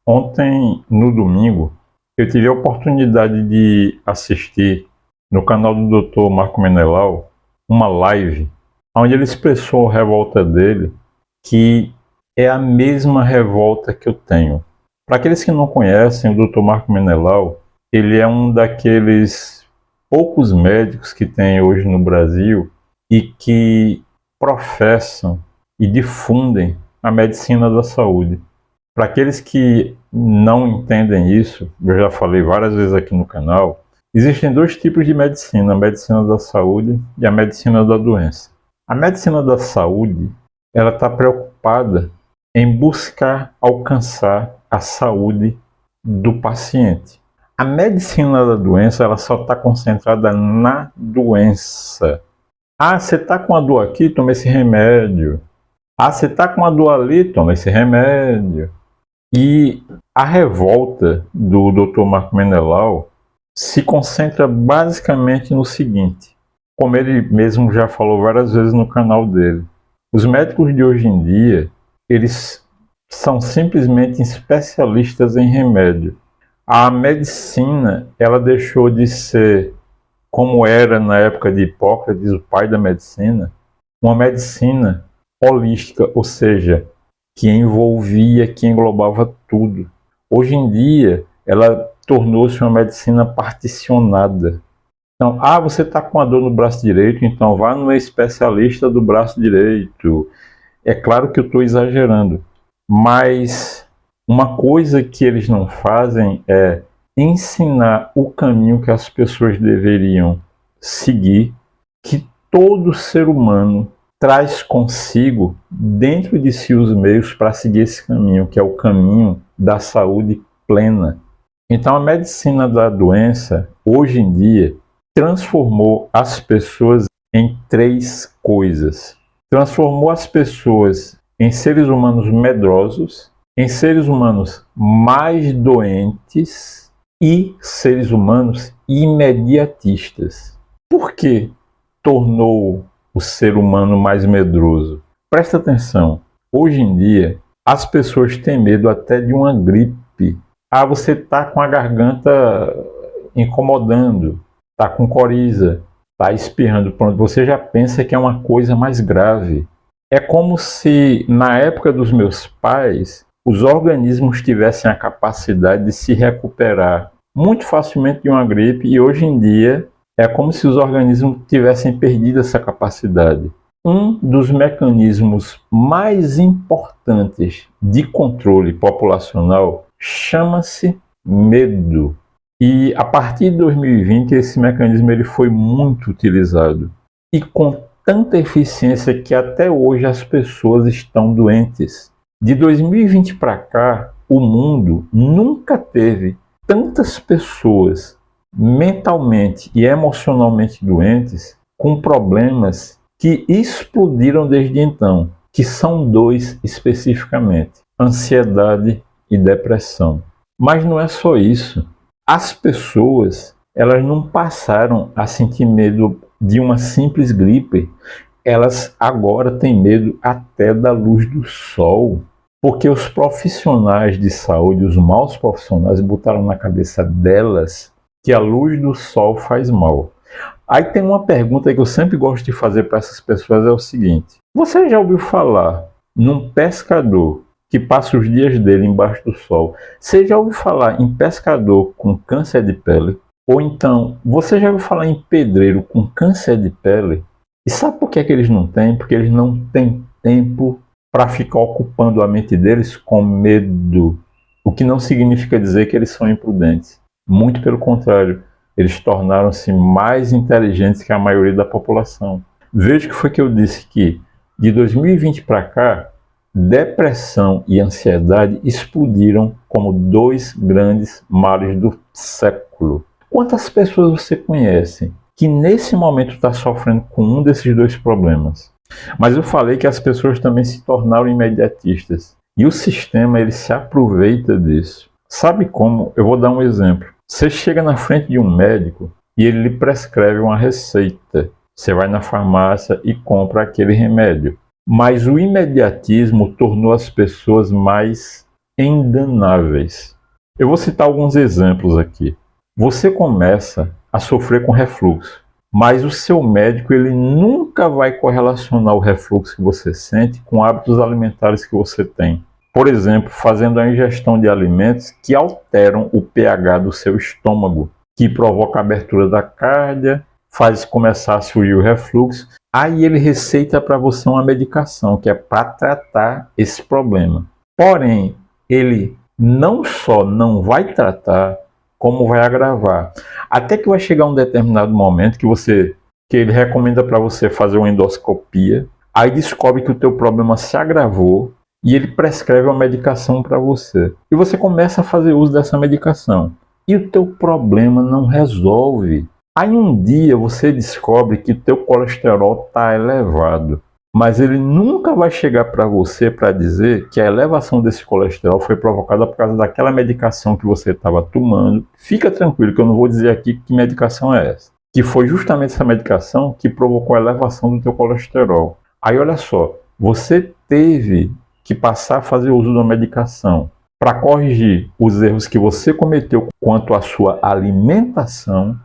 Ontem, no domingo, eu tive a oportunidade de assistir no canal do Dr. Marco Menelau uma live onde ele expressou a revolta dele, que é a mesma revolta que eu tenho. Para aqueles que não conhecem, o Dr. Marco Menelau, ele é um daqueles poucos médicos que tem hoje no Brasil e que professam e difundem a medicina da saúde. Para aqueles que não entendem isso, eu já falei várias vezes aqui no canal, existem dois tipos de medicina, a medicina da saúde e a medicina da doença. A medicina da saúde, ela está preocupada em buscar alcançar a saúde do paciente. A medicina da doença, ela só está concentrada na doença. Ah, você está com a dor aqui? Toma esse remédio. Ah, você está com a dor ali? Toma esse remédio. E a revolta do Dr. Marco Menelau se concentra basicamente no seguinte, como ele mesmo já falou várias vezes no canal dele. Os médicos de hoje em dia, eles são simplesmente especialistas em remédio. A medicina, ela deixou de ser, como era na época de Hipócrates, o pai da medicina, uma medicina holística, ou seja, que envolvia, que englobava tudo. Hoje em dia, ela tornou-se uma medicina particionada. Então, você está com a dor no braço direito, então vá no especialista do braço direito. É claro que eu estou exagerando, mas uma coisa que eles não fazem é ensinar o caminho que as pessoas deveriam seguir, que todo ser humano traz consigo dentro de si os meios para seguir esse caminho, que é o caminho da saúde plena. Então a medicina da doença, hoje em dia, transformou as pessoas em três coisas. Transformou as pessoas em seres humanos medrosos, em seres humanos mais doentes e seres humanos imediatistas. Por que tornou o ser humano mais medroso? Presta atenção, hoje em dia as pessoas têm medo até de uma gripe. Você está com a garganta incomodando, está com coriza, está espirrando, pronto, você já pensa que é uma coisa mais grave. É como se na época dos meus pais os organismos tivessem a capacidade de se recuperar muito facilmente de uma gripe, e hoje em dia é como se os organismos tivessem perdido essa capacidade. Um dos mecanismos mais importantes de controle populacional chama-se medo. E a partir de 2020 esse mecanismo ele foi muito utilizado. E com tanta eficiência que até hoje as pessoas estão doentes. De 2020 para cá, o mundo nunca teve tantas pessoas mentalmente e emocionalmente doentes, com problemas que explodiram desde então, que são dois especificamente: ansiedade e depressão. Mas não é só isso. As pessoas, elas não passaram a sentir medo de uma simples gripe, elas agora têm medo até da luz do sol, porque os profissionais de saúde, os maus profissionais, botaram na cabeça delas que a luz do sol faz mal. Aí tem uma pergunta que eu sempre gosto de fazer para essas pessoas, é o seguinte: você já ouviu falar num pescador que passa os dias dele embaixo do sol? Você já ouviu falar em pescador com câncer de pele? Ou então, você já ouviu falar em pedreiro com câncer de pele? E sabe por que eles não têm? Porque eles não têm tempo para ficar ocupando a mente deles com medo. O que não significa dizer que eles são imprudentes. Muito pelo contrário, eles tornaram-se mais inteligentes que a maioria da população. Veja que foi que eu disse que de 2020 para cá, depressão e ansiedade explodiram como dois grandes males do século. Quantas pessoas você conhece que nesse momento está sofrendo com um desses dois problemas? Mas eu falei que as pessoas também se tornaram imediatistas. E o sistema ele se aproveita disso. Sabe como? Eu vou dar um exemplo. Você chega na frente de um médico e ele lhe prescreve uma receita. Você vai na farmácia e compra aquele remédio. Mas o imediatismo tornou as pessoas mais endanáveis. Eu vou citar alguns exemplos aqui. Você começa a sofrer com refluxo, mas o seu médico ele nunca vai correlacionar o refluxo que você sente com hábitos alimentares que você tem. Por exemplo, fazendo a ingestão de alimentos que alteram o pH do seu estômago, que provoca a abertura da cárdia, faz começar a surgir o refluxo. Aí ele receita para você uma medicação que é para tratar esse problema. Porém, ele não só não vai tratar, como vai agravar. Até que vai chegar um determinado momento que ele recomenda para você fazer uma endoscopia, aí descobre que o teu problema se agravou e ele prescreve uma medicação para você. E você começa a fazer uso dessa medicação. E o teu problema não resolve. Aí um dia você descobre que o teu colesterol está elevado. Mas ele nunca vai chegar para você para dizer que a elevação desse colesterol foi provocada por causa daquela medicação que você estava tomando. Fica tranquilo que eu não vou dizer aqui que medicação é essa. Que foi justamente essa medicação que provocou a elevação do teu colesterol. Aí olha só, você teve que passar a fazer uso da medicação para corrigir os erros que você cometeu quanto à sua alimentação.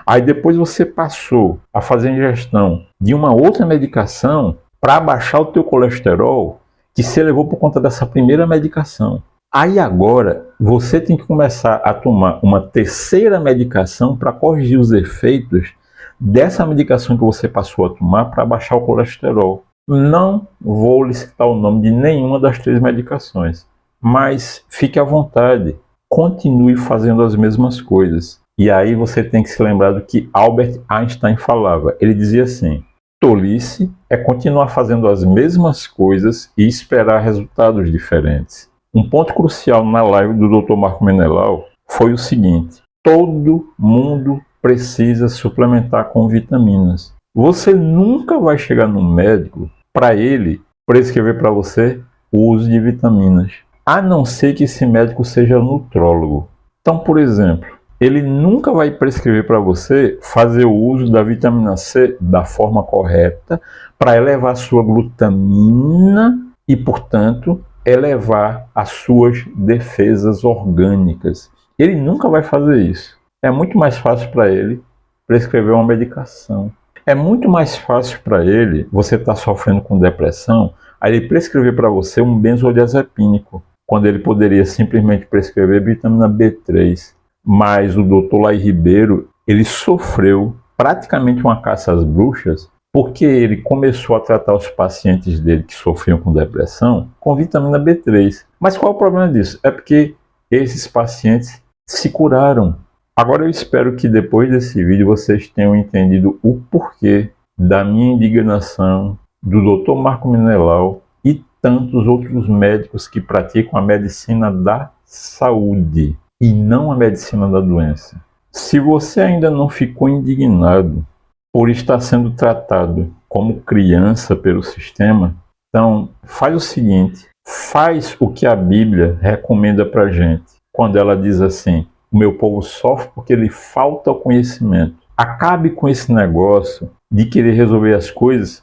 Aí depois você passou a fazer a ingestão de uma outra medicação para baixar o teu colesterol que se elevou por conta dessa primeira medicação. Aí agora você tem que começar a tomar uma terceira medicação para corrigir os efeitos dessa medicação que você passou a tomar para baixar o colesterol. Não vou lhe citar o nome de nenhuma das 3 medicações, mas fique à vontade, continue fazendo as mesmas coisas. E aí você tem que se lembrar do que Albert Einstein falava. Ele dizia assim: tolice é continuar fazendo as mesmas coisas e esperar resultados diferentes. Um ponto crucial na live do Dr. Marco Menelau foi o seguinte: todo mundo precisa suplementar com vitaminas. Você nunca vai chegar no médico para ele prescrever para você o uso de vitaminas, a não ser que esse médico seja nutrólogo. Então, por exemplo, ele nunca vai prescrever para você fazer o uso da vitamina C da forma correta para elevar a sua glutamina e, portanto, elevar as suas defesas orgânicas. Ele nunca vai fazer isso. É muito mais fácil para ele prescrever uma medicação. É muito mais fácil para ele, você está sofrendo com depressão, aí ele prescrever para você um benzodiazepínico, quando ele poderia simplesmente prescrever vitamina B3. Mas o Dr. Lai Ribeiro, ele sofreu praticamente uma caça às bruxas, porque ele começou a tratar os pacientes dele que sofriam com depressão com vitamina B3. Mas qual é o problema disso? É porque esses pacientes se curaram. Agora eu espero que depois desse vídeo vocês tenham entendido o porquê da minha indignação, do Dr. Marco Menelau e tantos outros médicos que praticam a medicina da saúde e não a medicina da doença. Se você ainda não ficou indignado por estar sendo tratado como criança pelo sistema, então faz o seguinte: faz o que a Bíblia recomenda pra gente, quando ela diz assim: o meu povo sofre porque lhe falta o conhecimento. Acabe com esse negócio de querer resolver as coisas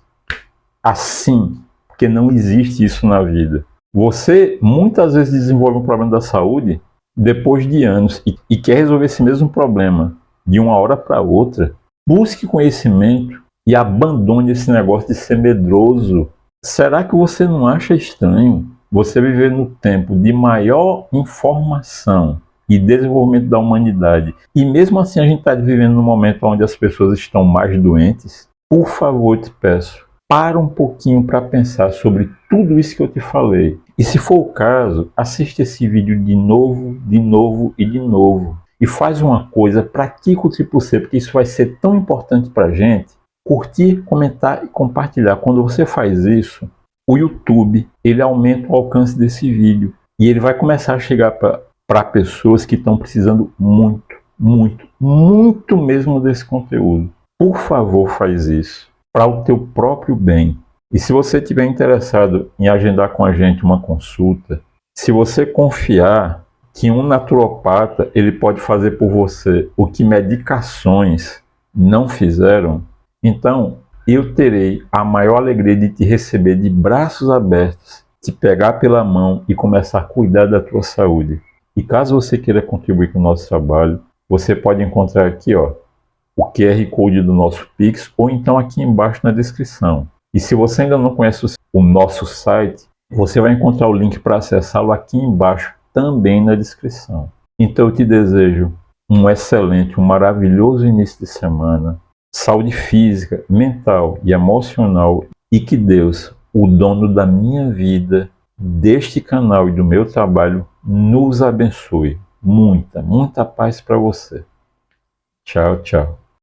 assim, porque não existe isso na vida. Você muitas vezes desenvolve um problema da saúde depois de anos e quer resolver esse mesmo problema de uma hora para outra. Busque conhecimento e abandone esse negócio de ser medroso. Será que você não acha estranho você viver no tempo de maior informação e desenvolvimento da humanidade, e mesmo assim a gente está vivendo num momento onde as pessoas estão mais doentes? Por favor, te peço, para um pouquinho para pensar sobre tudo isso que eu te falei. E se for o caso, assiste esse vídeo de novo e de novo. E faz uma coisa, pratica o triplo C, porque isso vai ser tão importante para a gente. Curtir, comentar e compartilhar. Quando você faz isso, o YouTube ele aumenta o alcance desse vídeo. E ele vai começar a chegar para pessoas que estão precisando muito mesmo desse conteúdo. Por favor, faz isso para o teu próprio bem. E se você estiver interessado em agendar com a gente uma consulta, se você confiar que um naturopata ele pode fazer por você o que medicações não fizeram, então eu terei a maior alegria de te receber de braços abertos, te pegar pela mão e começar a cuidar da tua saúde. E caso você queira contribuir com o nosso trabalho, você pode encontrar aqui, ó, o QR Code do nosso Pix, ou então aqui embaixo na descrição. E se você ainda não conhece o nosso site, você vai encontrar o link para acessá-lo aqui embaixo, também na descrição. Então eu te desejo um excelente, um maravilhoso início de semana, saúde física, mental e emocional, e que Deus, o dono da minha vida, deste canal e do meu trabalho, nos abençoe. Muita, muita paz para você. Tchau, tchau.